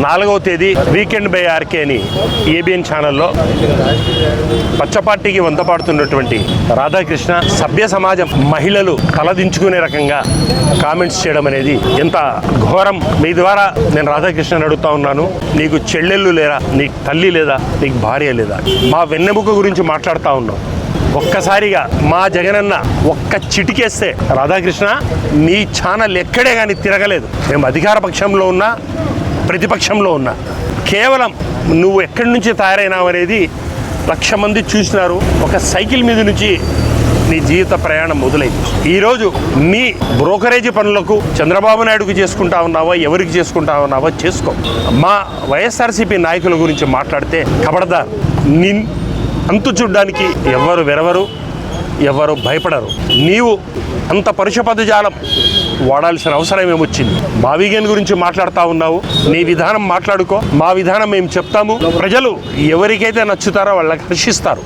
4వ తేదీ weekend by RK అని ఏబిఎన్ ఛానల్లో పచ్చపార్టీకి వంతపాడుతున్నటువంటి రాధాకృష్ణ సభ్య సమాజం మహిళలు తలదించుకునే రకంగా కామెంట్స్ చేయడం అనేది ఎంత ఘోరం. మీ ద్వారా నేను రాధాకృష్ణని అడుగుతా ఉన్నాను, నీకు చెల్లెళ్ళు లేరా, నీకు తల్లి లేదా, నీకు భార్య లేదా? మా వెన్నెముక గురించి మాట్లాడుతూ ఉన్నాం. ఒక్కసారిగా మా జగనన్న ఒక్క చిటికేస్తే రాధాకృష్ణ నీ ఛానల్ ఎక్కడే కానీ తిరగలేదు. మేము అధికార పక్షంలో ఉన్నా ప్రతిపక్షంలో ఉన్నా కేవలం నువ్వు ఎక్కడి నుంచి తయారైనావు అనేది 1,00,000 మంది చూసినారు. ఒక సైకిల్ మీద నుంచి నీ జీవిత ప్రయాణం మొదలైంది. ఈరోజు నీ బ్రోకరేజీ పనులకు చంద్రబాబు నాయుడుకు చేసుకుంటా ఉన్నావో ఎవరికి చేసుకుంటా ఉన్నావో చేసుకో. మా వైఎస్ఆర్సీపీ నాయకుల గురించి మాట్లాడితే ఖబర్దార్, అంతు చూడ్డానికి ఎవరు వెరవరు, ఎవరు భయపడరు. నీవు అంత పరుష పదజాలం వాడాల్సిన అవసరం ఏమొచ్చింది? మా వీకెండ్ గురించి మాట్లాడుతూ ఉన్నావు, నీ విధానం మాట్లాడుకో, మా విధానం మేము చెప్తాము. ప్రజలు ఎవరికైతే నచ్చుతారో వాళ్ళకి హర్షిస్తారు.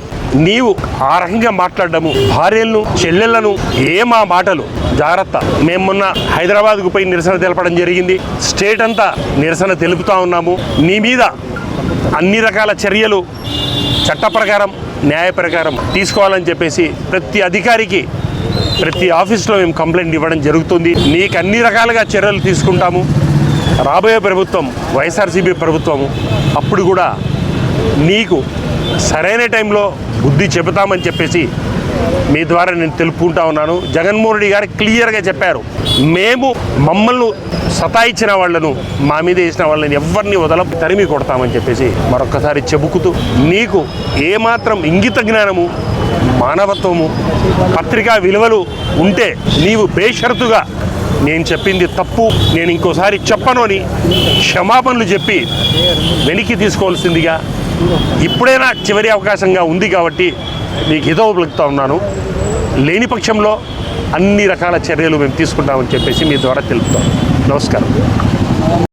నీవు ఆ రకంగా మాట్లాడము, భార్యలను చెల్లెళ్లను ఏమా మాటలు జాగ్రత్త. మేము మొన్న హైదరాబాద్కు పోయి నిరసన తెలపడం జరిగింది. స్టేట్ అంతా నిరసన తెలుపుతూ ఉన్నాము. నీ మీద అన్ని రకాల చర్యలు చట్ట ప్రకారం న్యాయ ప్రకారం తీసుకోవాలని చెప్పేసి ప్రతి అధికారికి ప్రతి ఆఫీస్లో మేము కంప్లైంట్ ఇవ్వడం జరుగుతుంది. నీకు అన్ని రకాలుగా చర్యలు తీసుకుంటాము. రాబోయే ప్రభుత్వం వైఎస్ఆర్సీపీ ప్రభుత్వము, అప్పుడు కూడా నీకు సరైన టైంలో బుద్ధి చెబుతామని చెప్పేసి మీ ద్వారా నేను తెలుపుకుంటా ఉన్నాను. జగన్మోహన్ రెడ్డి గారు క్లియర్గా చెప్పారు, మేము మమ్మల్ని సతాయించిన వాళ్ళను, మా మీద వేసిన వాళ్ళని ఎవరిని తరిమి కొడతామని చెప్పేసి మరొక్కసారి చెబుకుతూ, నీకు ఏమాత్రం ఇంగిత జ్ఞానము, మానవత్వము, పత్రికా విలువలు ఉంటే నీవు బేషరతుగా నేను చెప్పింది తప్పు, నేను ఇంకోసారి చెప్పను అని క్షమాపణలు చెప్పి వెనక్కి తీసుకోవాల్సిందిగా, ఇప్పుడైనా చివరి అవకాశంగా ఉంది కాబట్టి నీకు హితవు పలుకుతా ఉన్నాను. లేని పక్షంలో అన్ని రకాల చర్యలు మేము తీసుకుంటామని చెప్పేసి మీ ద్వారా తెలుపుతాం. నమస్కారం.